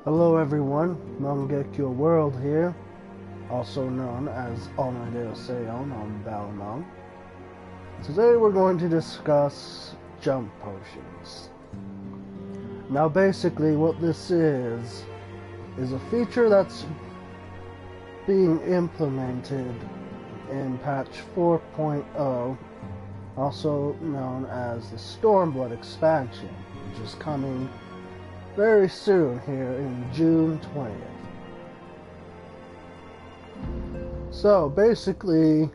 Hello everyone, Mangekyo World here, also known as Onade Seon on Balmong. Today we're going to discuss jump potions. Now basically what this is a feature that's being implemented in patch 4.0, also known as the Stormblood expansion, which is coming very soon here in June 20th. So basically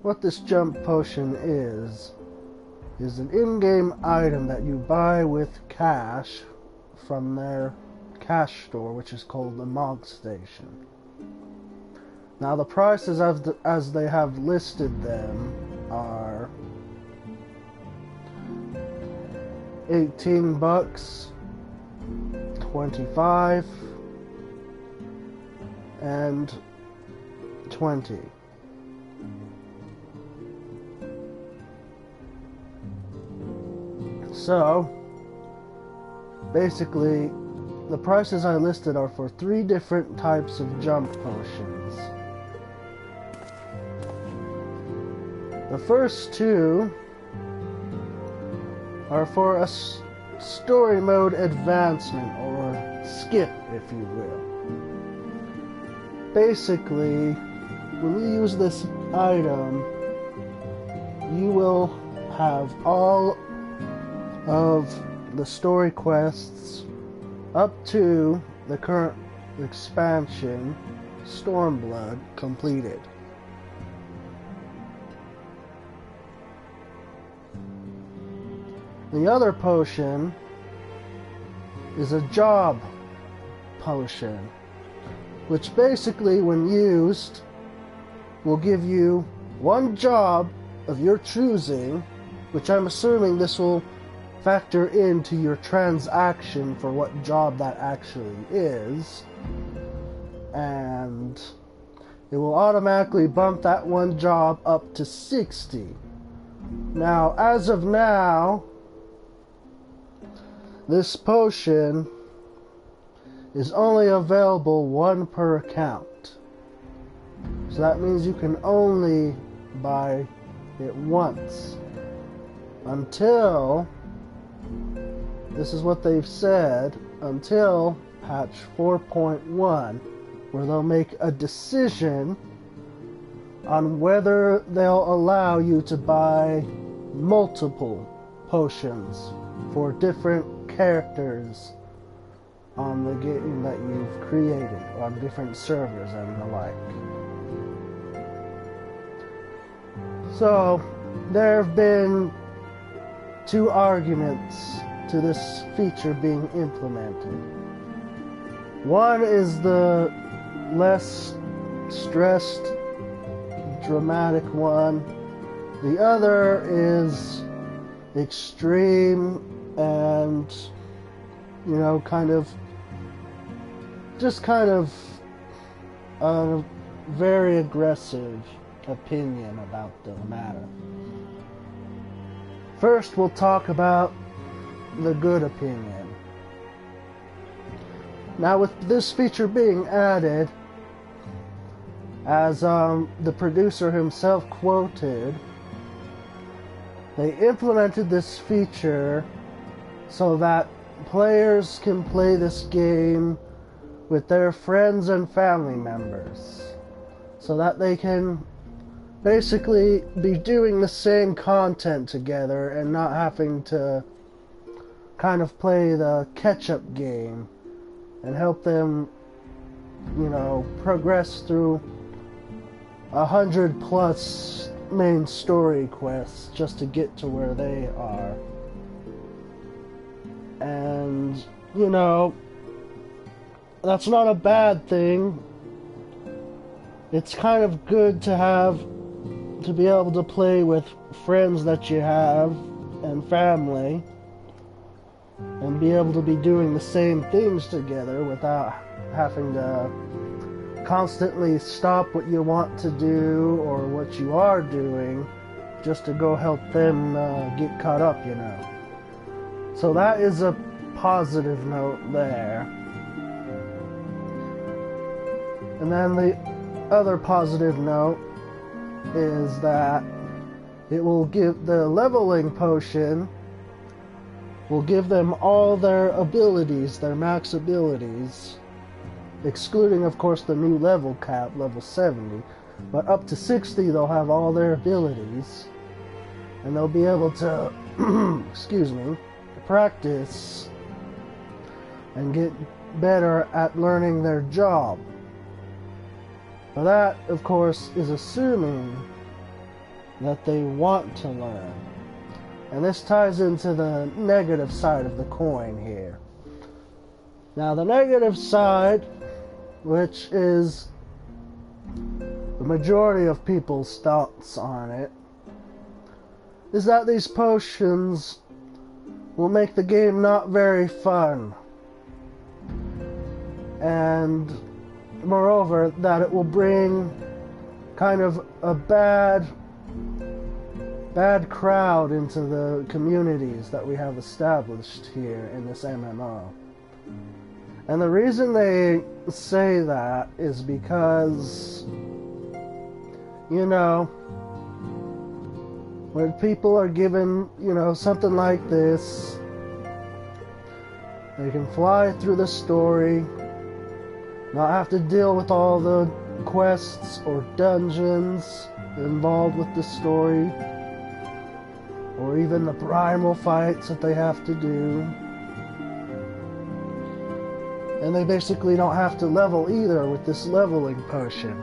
what this jump potion is an in-game item that you buy with cash from their cash store, which is called the Mog Station. Now the prices as they have listed them are $18, 25 and 20. So basically the prices I listed are for 3 different types of jump potions. The first 2 are for a story mode advancement, or skip if you will. Basically, when you use this item, you will have all of the story quests up to the current expansion, Stormblood, completed. The other potion is a job potion, which basically, when used, will give you 1 job of your choosing, which I'm assuming this will factor into your transaction for what job that actually is, and it will automatically bump that 1 job up to 60. Now, as of now, this potion is only available 1 per account. So that means you can only buy it once. Until, this is what they've said, until patch 4.1, where they'll make a decision on whether they'll allow you to buy multiple potions for different characters on the game that you've created, on different servers and the like. So, there have been 2 arguments to this feature being implemented. One is the less stressed, dramatic one. The other is extreme and, you know, kind of a very aggressive opinion about the matter. First, we'll talk about the good opinion. Now, with this feature being added, as the producer himself quoted, they implemented this feature so that players can play this game with their friends and family members, so that they can basically be doing the same content together and not having to kind of play the catch-up game and help them, you know, progress through 100+ main story quests just to get to where they are. And, you know, that's not a bad thing. It's kind of good to be able to play with friends that you have and family, and be able to be doing the same things together without having to constantly stop what you want to do or what you are doing just to go help them get caught up, you know. So that is a positive note there. And then the other positive note is that it will give the leveling potion will give them all their abilities, their max abilities, excluding of course the new level cap, level 70, but up to 60 they'll have all their abilities, and they'll be able to excuse me, practice and get better at learning their job. But that, of course, is assuming that they want to learn. And this ties into the negative side of the coin here. Now, the negative side, which is the majority of people's thoughts on it, is that these potions will make the game not very fun. And moreover, that it will bring kind of a bad crowd into the communities that we have established here in this MMO. And the reason they say that is because, you know, when people are given, you know, something like this, they can fly through the story, not have to deal with all the quests or dungeons involved with the story, or even the primal fights that they have to do. And they basically don't have to level either with this leveling potion.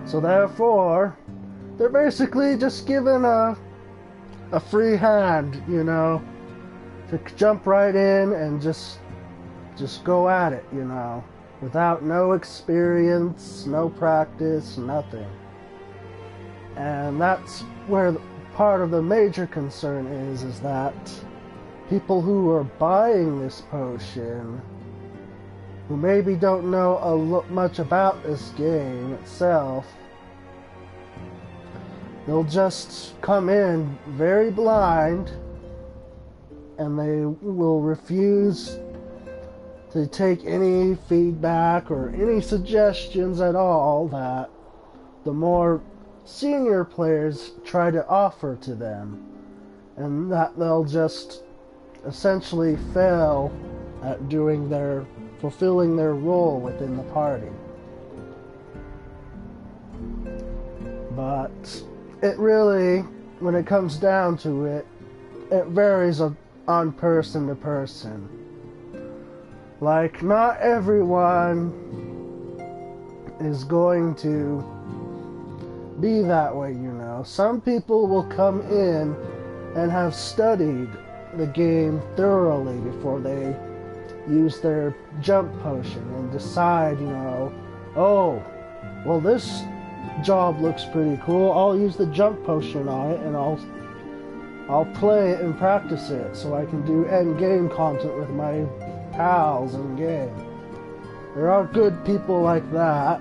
So therefore, they're basically just given a free hand, you know, to jump right in and just go at it, you know, without no experience, no practice, nothing. And that's where part of the major concern is that people who are buying this potion, who maybe don't know much about this game itself, they'll just come in very blind, and they will refuse to take any feedback or any suggestions at all that the more senior players try to offer to them, and that they'll just essentially fail at fulfilling their role within the party. But it really, when it comes down to it, it varies on person to person. Like, not everyone is going to be that way, you know. Some people will come in and have studied the game thoroughly before they use their jump potion and decide, you know, oh, well, this job looks pretty cool, I'll use the jump potion on it and I'll play it and practice it so I can do end game content with my pals in game. There are good people like that.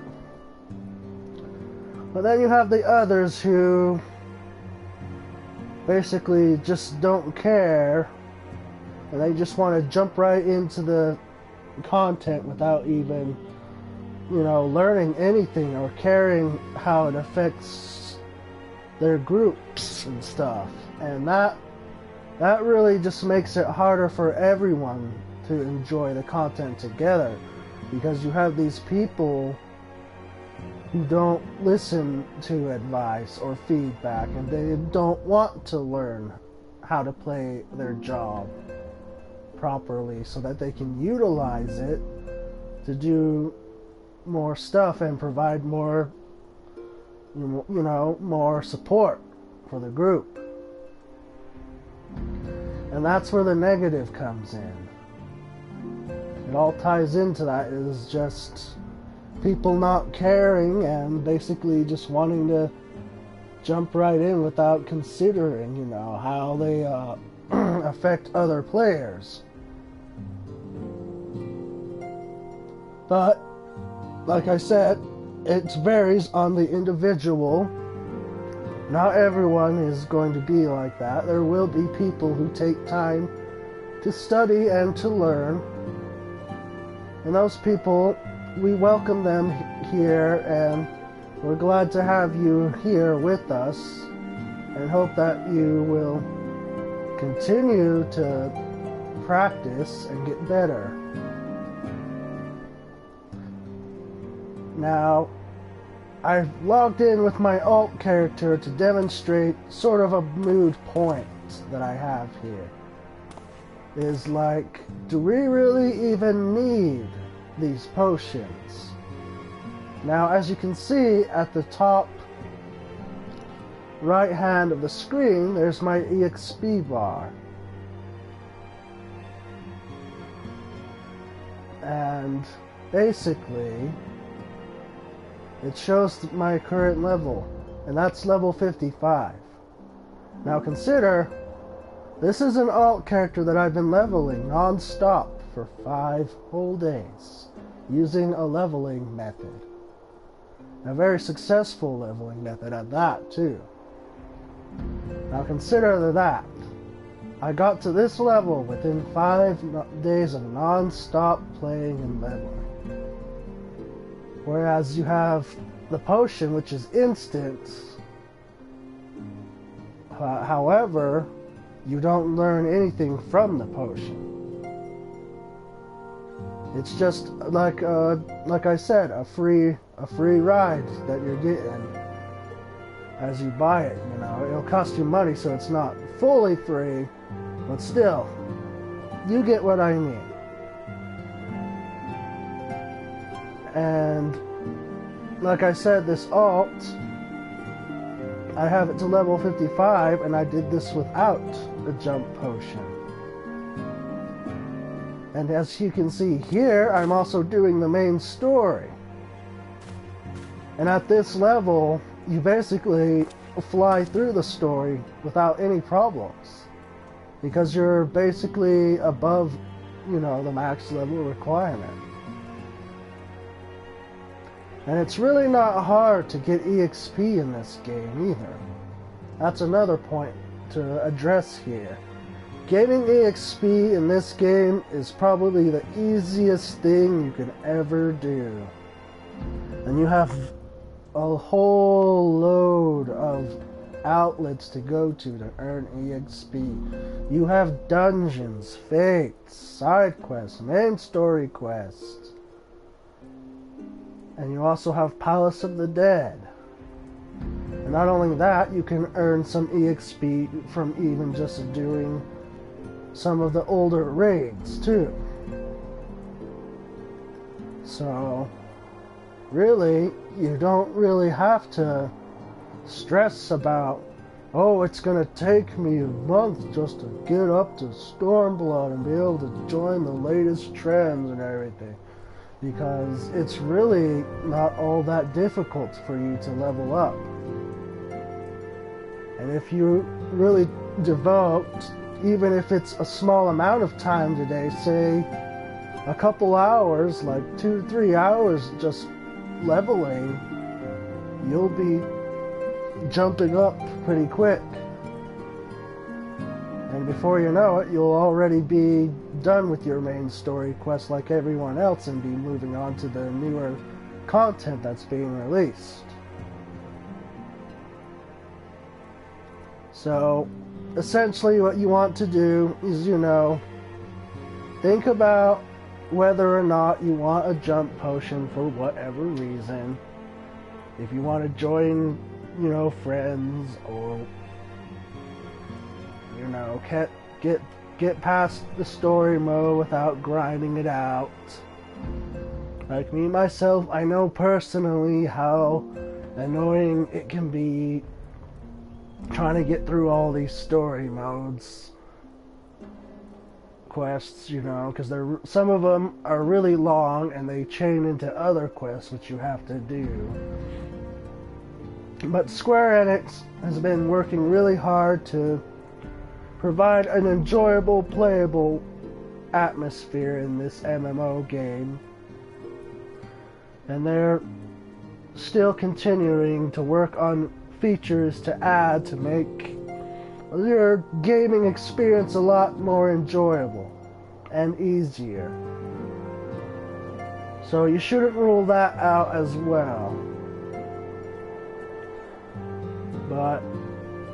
But then you have the others who basically just don't care, and they just want to jump right into the content without even, you know, learning anything or caring how it affects their groups and stuff. And that really just makes it harder for everyone to enjoy the content together, because you have these people who don't listen to advice or feedback, and they don't want to learn how to play their job properly so that they can utilize it to do more stuff and provide more, you know, more support for the group. And that's where the negative comes in. It all ties into that, is just people not caring and basically just wanting to jump right in without considering, you know, how they affect other players. But, like I said, it varies on the individual. Not everyone is going to be like that. There will be people who take time to study and to learn. And those people we welcome them here, and we're glad to have you here with us, and hope that you will continue to practice and get better. Now, I've logged in with my alt character to demonstrate sort of a mood point that I have here. Is like, do we really even need these potions? Now, as you can see at the top right hand of the screen, there's my EXP bar. And basically, it shows my current level, and that's level 55. Now consider, this is an alt character that I've been leveling non-stop for 5 whole days, using a leveling method. A very successful leveling method at that, too. Now consider that. I got to this level within 5 days of non-stop playing and leveling. Whereas you have the potion, which is instant. However, you don't learn anything from the potion. It's just like I said, a free ride that you're getting as you buy it. You know, it'll cost you money, so it's not fully free, but still, you get what I mean. And like I said, this alt, I have it to level 55, and I did this without a jump potion. And as you can see here, I'm also doing the main story. And at this level, you basically fly through the story without any problems, because you're basically above, you know, the max level requirement. And it's really not hard to get EXP in this game either. That's another point to address here. Getting EXP in this game is probably the easiest thing you can ever do. And you have a whole load of outlets to go to earn EXP. You have dungeons, fates, side quests, main story quests. And you also have Palace of the Dead. And not only that, you can earn some EXP from even just doing some of the older raids too. So really, you don't really have to stress about, oh, it's gonna take me a month just to get up to Stormblood and be able to join the latest trends and everything. Because it's really not all that difficult for you to level up. And if you really devote, even if it's a small amount of time today, say a couple hours, like 2 to 3 hours just leveling, you'll be jumping up pretty quick. And before you know it, you'll already be done with your main story quest like everyone else and be moving on to the newer content that's being released. So, essentially what you want to do is, you know, think about whether or not you want a jump potion for whatever reason. If you want to join, you know, friends, or you know, get past the story mode without grinding it out. Like me myself, I know personally how annoying it can be trying to get through all these story modes quests, you know, because some of them are really long and they chain into other quests which you have to do. But Square Enix has been working really hard to provide an enjoyable, playable atmosphere in this MMO game. And they're still continuing to work on features to add to make your gaming experience a lot more enjoyable and easier. So you shouldn't rule that out as well. But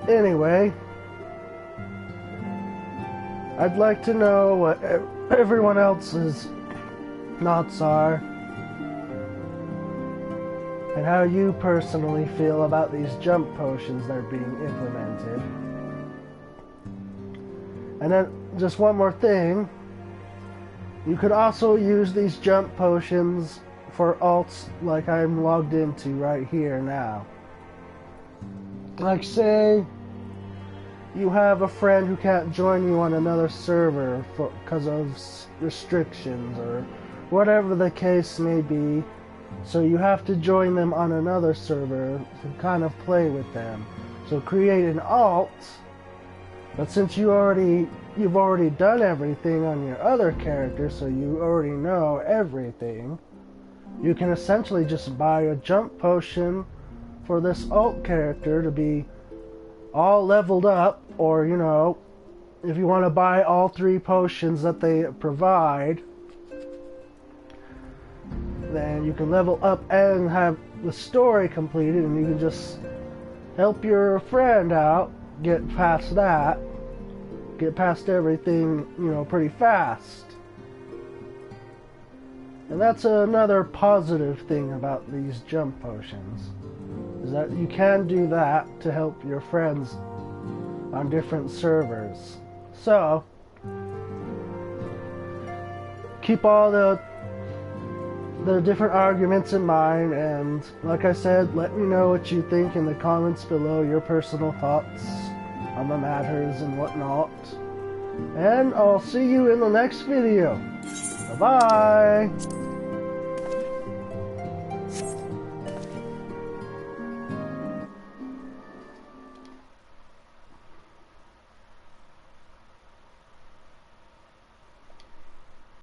anyway, I'd like to know what everyone else's thoughts are and how you personally feel about these jump potions that are being implemented. And then just one more thing, you could also use these jump potions for alts like I'm logged into right here now. Like say you have a friend who can't join you on another server because of restrictions or whatever the case may be, so you have to join them on another server to kind of play with them. So create an alt, but since you've already done everything on your other character, so you already know everything, you can essentially just buy a jump potion for this alt character to be all leveled up, or you know, if you want to buy all 3 potions that they provide, then you can level up and have the story completed, and you can just help your friend out, get past that, get past everything, you know, pretty fast. And that's another positive thing about these jump potions, is that you can do that to help your friends on different servers. So keep all the different arguments in mind, and like I said, let me know what you think in the comments below, your personal thoughts on the matters and whatnot. And I'll see you in the next video. Bye-bye!